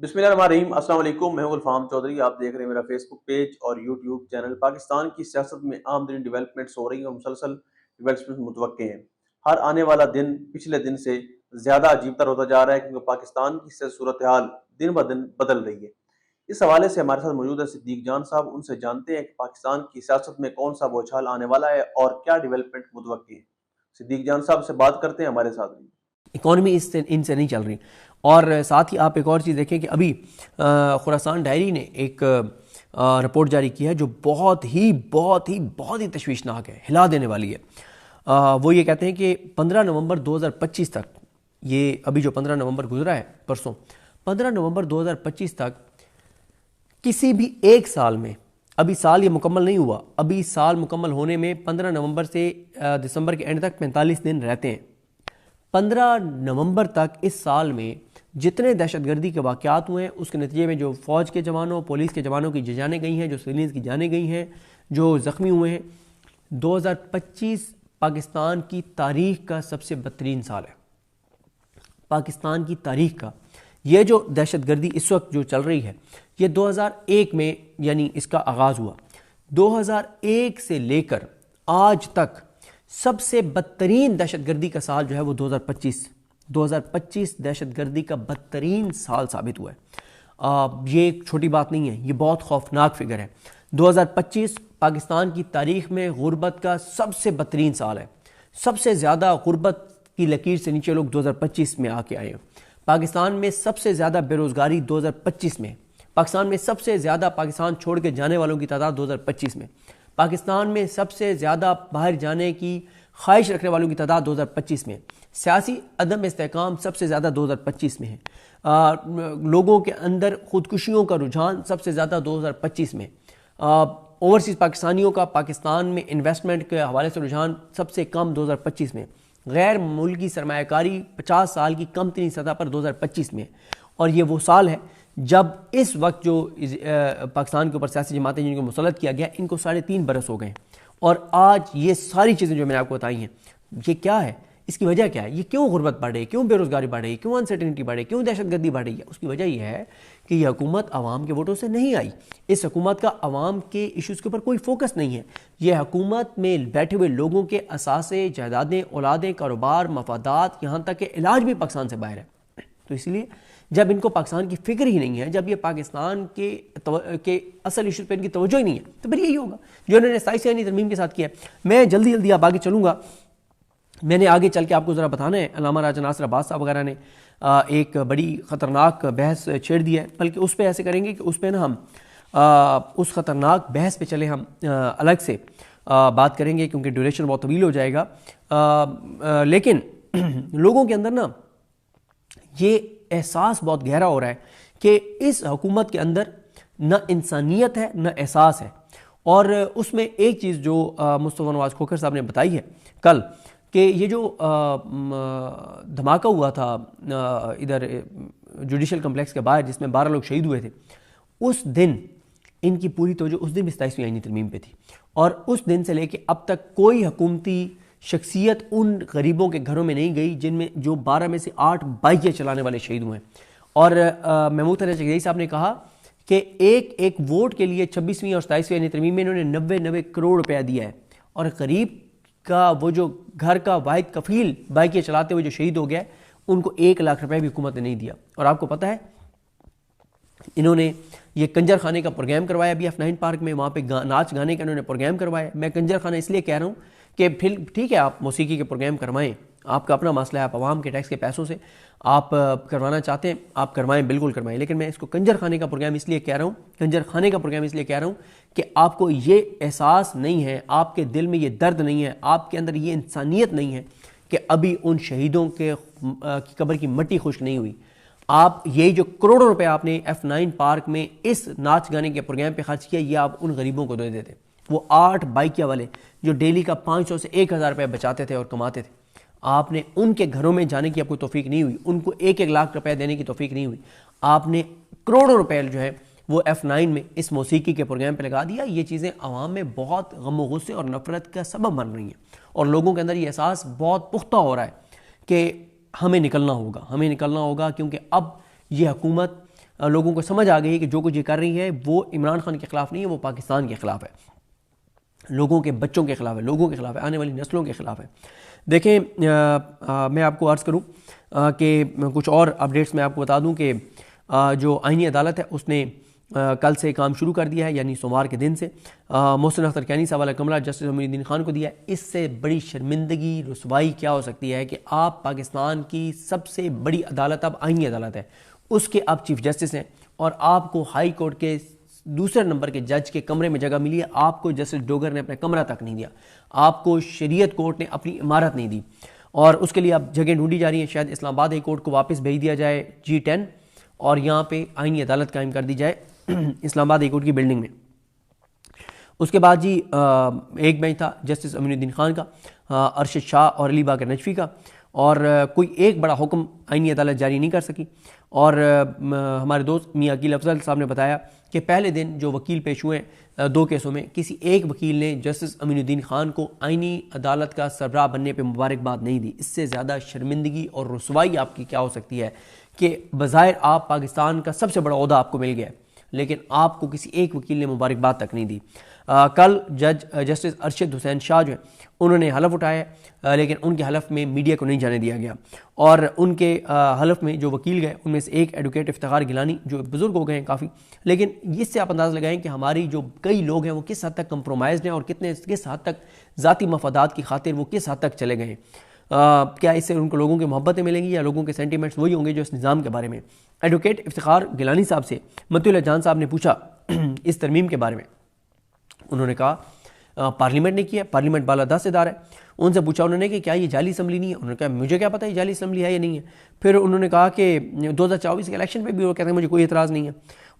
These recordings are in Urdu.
بسم اللہ الرحمن الرحیم۔ السلام علیکم، میں ہوں الفام چودھری۔ آپ دیکھ رہے ہیں میرا فیس بک پیج اور یوٹیوب چینل۔ پاکستان کی سیاست میں عام ترین ڈیولپمنٹس ہو رہی ہیں اور مسلسل ڈیولپمنٹ متوقع ہیں۔ ہر آنے والا دن پچھلے دن سے زیادہ عجیب تر ہوتا جا رہا ہے کیونکہ پاکستان کی صورتحال دن بدن بدل رہی ہے۔ اس حوالے سے ہمارے ساتھ موجود ہے صدیق جان صاحب۔ ان سے جانتے ہیں کہ پاکستان کی سیاست میں کون سا بوچھال آنے والا ہے اور کیا ڈیولپمنٹ متوقع ہے۔ صدیق جان صاحب سے بات کرتے ہیں، ہمارے ساتھ رہیے۔ اکانومی ان سے نہیں چل رہی۔ اور ساتھ ہی آپ ایک اور چیز دیکھیں کہ ابھی خراسان ڈائری نے ایک رپورٹ جاری کی ہے جو بہت ہی تشویشناک ہے، ہلا دینے والی ہے۔ وہ یہ کہتے ہیں کہ 15 نومبر 2025 تک، یہ ابھی جو 15 نومبر گزرا ہے پرسوں، 15 نومبر 2025 تک کسی بھی ایک سال میں، ابھی سال یہ مکمل نہیں ہوا، ابھی سال مکمل ہونے میں 15 نومبر سے دسمبر کے اینڈ تک 45 دن رہتے ہیں۔ 15 نومبر تک اس سال میں جتنے دہشت گردی کے واقعات ہوئے ہیں، اس کے نتیجے میں جو فوج کے جوانوں، پولیس کے جوانوں کی جانیں گئی ہیں، جو سویلینز کی جانیں گئی ہیں، جو زخمی ہوئے ہیں، 2025 پاکستان کی تاریخ کا سب سے بدترین سال ہے۔ پاکستان کی تاریخ کا یہ جو دہشت گردی اس وقت جو چل رہی ہے، یہ 2001 میں یعنی اس کا آغاز ہوا۔ 2001 سے لے کر آج تک سب سے بدترین دہشت گردی کا سال جو ہے وہ 2025 دہشت گردی کا بدترین سال ثابت ہوا ہے۔ یہ ایک چھوٹی بات نہیں ہے، یہ بہت خوفناک فگر ہے۔ 2025 پاکستان کی تاریخ میں غربت کا سب سے بدترین سال ہے۔ سب سے زیادہ غربت کی لکیر سے نیچے لوگ 2025 میں آ کے آئے ہیں۔ پاکستان میں سب سے زیادہ بے روزگاری 2025 میں، پاکستان میں سب سے زیادہ پاکستان چھوڑ کے جانے والوں کی تعداد 2025 میں، پاکستان میں سب سے زیادہ باہر جانے کی خواہش رکھنے والوں کی تعداد 2025 میں، سیاسی عدم استحکام سب سے زیادہ 2025 میں ہے، لوگوں کے اندر خودکشیوں کا رجحان سب سے زیادہ 2025 میں، اوورسیز پاکستانیوں کا پاکستان میں انویسٹمنٹ کے حوالے سے رجحان سب سے کم 2025 میں، غیر ملکی سرمایہ کاری 50 سال کی کم ترین سطح پر 2025 میں۔ اور یہ وہ سال ہے جب اس وقت جو پاکستان کے اوپر سیاسی جماعتیں جن کو مسلط کیا گیا، ان کو 3.5 برس ہو گئے ہیں، اور آج یہ ساری چیزیں جو میں نے آپ کو بتائی ہیں، یہ کیا ہے؟ اس کی وجہ کیا ہے؟ یہ کیوں غربت بڑھ رہی ہے؟ کیوں بے روزگاری بڑھ رہی ہے؟ کیوں انسرٹنٹی بڑھ رہی ہے؟ کیوں دہشت گردی بڑھ رہی ہے؟ اس کی وجہ یہ ہے کہ یہ حکومت عوام کے ووٹوں سے نہیں آئی۔ اس حکومت کا عوام کے ایشوز کے اوپر کوئی فوکس نہیں ہے۔ یہ حکومت میں بیٹھے ہوئے لوگوں کے اثاثے، جائیدادیں، اولادیں، کاروبار، مفادات، یہاں تک کہ علاج بھی پاکستان سے باہر ہے۔ تو اس لیے جب ان کو پاکستان کی فکر ہی نہیں ہے، جب یہ پاکستان کے اصل ایشوز پہ ان کی توجہ ہی نہیں ہے، تو پھر یہی ہوگا جو انہوں نے 27 آئینی ترمیم کے ساتھ کیا ہے۔ میں جلدی آپ آگے چلوں گا، میں نے آگے چل کے آپ کو ذرا بتانا ہے۔ علامہ راجہ ناصر عباس صاحب وغیرہ نے ایک بڑی خطرناک بحث چھیڑ دی ہے، بلکہ اس پہ ایسے کریں گے کہ اس پہ نا ہم اس خطرناک بحث پہ چلے، ہم الگ سے بات کریں گے کیونکہ ڈیوریشن بہت طویل ہو جائے گا۔ لیکن لوگوں کے اندر نا یہ احساس بہت گہرا ہو رہا ہے کہ اس حکومت کے اندر نہ انسانیت ہے نہ احساس ہے۔ اور اس میں ایک چیز جو مصطفیٰ نواز کھوکھر صاحب نے بتائی ہے کل، کہ یہ جو دھماکہ ہوا تھا ادھر جوڈیشل کمپلیکس کے باہر جس میں 12 لوگ شہید ہوئے تھے، اس دن ان کی پوری توجہ اس دن بھی 27ویں آئینی ترمیم پہ تھی، اور اس دن سے لے کے اب تک کوئی حکومتی شخصیت ان غریبوں کے گھروں میں نہیں گئی جن میں جو 12 میں سے 8 بائکیں چلانے والے شہید ہوئے ہیں۔ اور محمود علی چغیری صاحب نے کہا کہ ایک ووٹ کے لیے 26ویں اور 27ویں آئینی ترمیم میں انہوں نے 90 کروڑ روپیہ دیا ہے، اور غریب کا وہ جو گھر کا واحد کفیل بائکیں چلاتے ہوئے جو شہید ہو گیا ہے، ان کو 1 لاکھ روپے بھی حکومت نے نہیں دیا۔ اور آپ کو پتہ ہے انہوں نے یہ کنجر خانے کا پروگرام کروایا بھی F9 پارک میں، وہاں پہ ناچ گانے کا انہوں نے پروگرام کروایا۔ میں کنجر خانہ اس لیے کہہ رہا ہوں کہ پھر ٹھیک ہے آپ موسیقی کے پروگرام کروائیں، آپ کا اپنا مسئلہ ہے، آپ عوام کے ٹیکس کے پیسوں سے آپ کروانا چاہتے ہیں، آپ کروائیں، بالکل کروائیں، لیکن میں اس کو کنجر خانے کا پروگرام اس لیے کہہ رہا ہوں، کنجر خانے کا پروگرام اس لیے کہہ رہا ہوں کہ آپ کو یہ احساس نہیں ہے، آپ کے دل میں یہ درد نہیں ہے، آپ کے اندر یہ انسانیت نہیں ہے کہ ابھی ان شہیدوں کی قبر کی مٹی خشک نہیں ہوئی۔ آپ یہ جو کروڑوں روپے آپ نے F9 پارک میں اس ناچ گانے کے پروگرام پہ خرچ کیا، یہ آپ ان غریبوں کو دے دیتے۔ وہ 8 بائکیا والے جو ڈیلی کا 500 سے 1000 روپے بچاتے تھے اور کماتے تھے، آپ نے ان کے گھروں میں جانے کی آپ کو توفیق نہیں ہوئی، ان کو 1 لاکھ روپے دینے کی توفیق نہیں ہوئی، آپ نے کروڑوں روپے جو ہے وہ F9 میں اس موسیقی کے پروگرام پہ لگا دیا۔ یہ چیزیں عوام میں بہت غم و غصے اور نفرت کا سبب بن رہی ہیں، اور لوگوں کے اندر یہ احساس بہت پختہ ہو رہا ہے کہ ہمیں نکلنا ہوگا کیونکہ اب یہ حکومت لوگوں کو سمجھ آ گئی ہے کہ جو کچھ یہ کر رہی ہے وہ عمران خان کے خلاف نہیں ہے، وہ پاکستان کے خلاف ہے، لوگوں کے بچوں کے خلاف ہے، لوگوں کے خلاف ہے، آنے والی نسلوں کے خلاف ہے۔ دیکھیں میں آپ کو عرض کروں کہ کچھ اور اپڈیٹس میں آپ کو بتا دوں کہ جو آئینی عدالت ہے اس نے کل سے کام شروع کر دیا ہے، یعنی سوموار کے دن سے۔ محسن اختر کیانی صاحب والا کمرہ جسٹس امین الدین خان کو دیا ہے۔ اس سے بڑی شرمندگی رسوائی کیا ہو سکتی ہے کہ آپ پاکستان کی سب سے بڑی عدالت اب آئینی عدالت ہے، اس کے آپ چیف جسٹس ہیں، اور آپ کو ہائی کورٹ کے دوسرے نمبر کے جج کے کمرے میں جگہ ملی ہے، آپ کو جسٹس ڈوگر نے اپنا کمرہ تک نہیں دیا، آپ کو شریعت کورٹ نے اپنی عمارت نہیں دی، اور اس کے لیے اب جگہ ڈھونڈی جا رہی ہیں۔ شاید اسلام آباد ہائی کورٹ کو واپس بھیج دیا جائے G10 اور یہاں پہ آئینی عدالت قائم کر دی جائے اسلام آباد ہائی کورٹ کی بلڈنگ میں۔ اس کے بعد جی ایک بینچ تھا جسٹس امین الدین خان کا، ارشد شاہ اور علی باقر نجفی کا، اور کوئی ایک بڑا حکم آئینی عدالت جاری نہیں کر سکی۔ اور ہمارے دوست میاں عقیل افضل صاحب نے بتایا کہ پہلے دن جو وکیل پیش ہوئے 2 کیسوں میں، کسی ایک وکیل نے جسٹس امین الدین خان کو آئینی عدالت کا سربراہ بننے پہ مبارکباد نہیں دی۔ اس سے زیادہ شرمندگی اور رسوائی آپ کی کیا ہو سکتی ہے کہ بظاہر آپ پاکستان کا سب سے بڑا عہدہ آپ کو مل گیا ہے، لیکن آپ کو کسی ایک وکیل نے مبارکباد تک نہیں دی۔ کل جج جسٹس ارشد حسین شاہ جو ہیں انہوں نے حلف اٹھایا ہے، لیکن ان کے حلف میں میڈیا کو نہیں جانے دیا گیا، اور ان کے حلف میں جو وکیل گئے ان میں سے ایک ایڈوکیٹ افتخار گیلانی جو بزرگ ہو گئے ہیں کافی، لیکن اس سے آپ اندازہ لگائیں کہ ہماری جو کئی لوگ ہیں وہ کس حد تک کمپرومائزڈ ہیں اور کس حد تک ذاتی مفادات کی خاطر وہ کس حد تک چلے گئے ہیں۔ کیا اس سے ان کو لوگوں کی محبتیں ملیں گی یا لوگوں کے سینٹیمنٹس وہی ہوں گے جو اس نظام کے بارے میں؟ ایڈوکیٹ افتخار گیلانی صاحب سے متی اللہ جان صاحب نے پوچھا اس ترمیم کے بارے میں، انہوں نے کہا پارلیمنٹ نے کیا، پارلیمنٹ بالادست ادارہ ہے۔ ان سے پوچھا انہوں نے کہ کیا یہ جعلی اسمبلی نہیں ہے؟ انہوں نے کہا مجھے کیا پتہ یہ جعلی اسمبلی ہے یا نہیں ہے۔ پھر انہوں نے کہا کہ 2024 کے الیکشن پہ بھی وہ کہتے ہیں مجھے کوئی اعتراض نہیں ہے،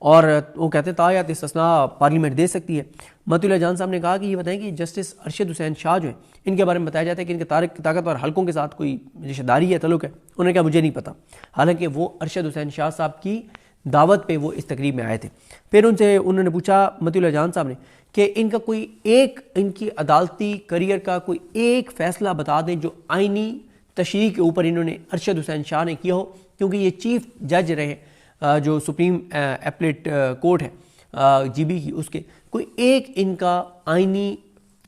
اور وہ کہتے ہیں تایات استثناء پارلیمنٹ دے سکتی ہے۔ متی اللہ جان صاحب نے کہا کہ یہ بتائیں کہ جسٹس ارشد حسین شاہ جو ہیں ان کے بارے میں بتایا جاتا ہے کہ ان کے طاقتور حلقوں کے ساتھ کوئی رشتہ داری ہے، تعلق ہے؟ انہوں نے کہا مجھے نہیں پتہ، حالانکہ وہ ارشد حسین شاہ صاحب کی دعوت پہ وہ اس تقریب میں آئے تھے۔ پھر ان سے انہوں نے پوچھا متی اللہ جان صاحب نے کہ ان کا کوئی ایک ان کی عدالتی کریئر کا کوئی ایک فیصلہ بتا دیں جو آئینی تشریح کے اوپر انہوں نے ارشد حسین شاہ نے کیا ہو، کیونکہ یہ چیف جج رہے جو سپریم اپلیٹ کورٹ ہے GB کی، اس کے کوئی ایک ان کا آئینی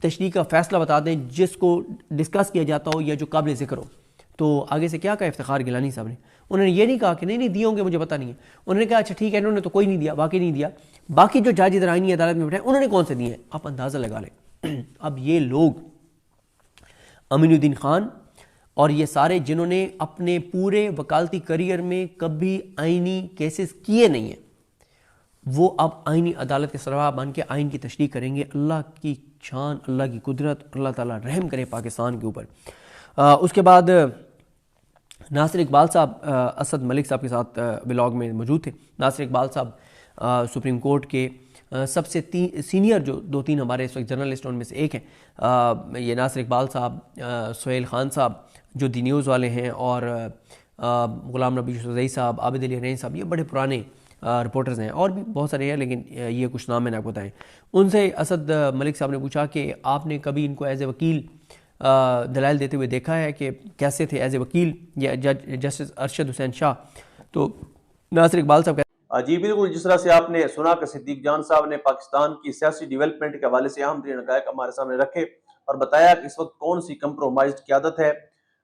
تشریح کا فیصلہ بتا دیں جس کو ڈسکس کیا جاتا ہو یا جو قابل ذکر ہو۔ تو آگے سے کیا کہا افتخار گیلانی صاحب نے؟ انہوں نے یہ نہیں کہا کہ نہیں دیے ہوں گے مجھے پتہ نہیں ہے، انہوں نے کہا اچھا ٹھیک ہے انہوں نے تو کوئی نہیں دیا، باقی نہیں دیا، باقی جو جج ادھر آئینی عدالت میں بیٹھے انہوں نے کون سے دیے ہیں؟ آپ اندازہ لگا لیں۔ اب یہ لوگ امین الدین خان اور یہ سارے جنہوں نے اپنے پورے وکالتی کریئر میں کبھی آئینی کیسز کیے نہیں ہیں، وہ اب آئینی عدالت کے سربراہ بن کے آئین کی تشریح کریں گے۔ اللہ کی شان، اللہ کی قدرت، اللہ تعالیٰ رحم کرے پاکستان کے اوپر۔ اس کے بعد ناصر اقبال صاحب اسد ملک صاحب کے ساتھ بلاگ میں موجود تھے۔ ناصر اقبال صاحب سپریم کورٹ کے سب سے سینئر جو 2-3 ہمارے اس وقت جرنلسٹ ان میں سے ایک ہیں، یہ ناصر اقبال صاحب، سہیل خان صاحب جو دی نیوز والے ہیں، اور غلام نبی یوسفزئی صاحب، عابد علی حنین صاحب، یہ بڑے پرانے رپورٹرز ہیں، اور بھی بہت سارے ہیں لیکن یہ کچھ نام میں نے آپ کو بتائیں۔ ان سے اسد ملک صاحب نے پوچھا کہ آپ نے کبھی ان کو ایز اے وکیل دلائل دیتے ہوئے دیکھا ہے کہ کیسے تھے ایز اے وکیل جسٹس ارشد حسین شاہ؟ تو ناصر اقبال صاحب جی بالکل، جس طرح سے آپ نے سنا کہ صدیق جان صاحب نے پاکستان کی سیاسی ڈیولپمنٹ کے حوالے سے اہم ترین حقائق ہمارے سامنے رکھے اور بتایا کہ اس وقت کون سی کمپرومائزڈ قیادت ہے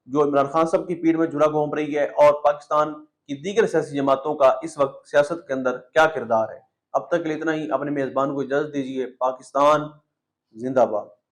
جو عمران خان صاحب کی پیڑ میں جھولا گھوم رہی ہے، اور پاکستان کی دیگر سیاسی جماعتوں کا اس وقت سیاست کے اندر کیا کردار ہے۔ اب تک کے لیے اتنا ہی، اپنے میزبان کو اجازت دیجیے۔ پاکستان زندہ باد۔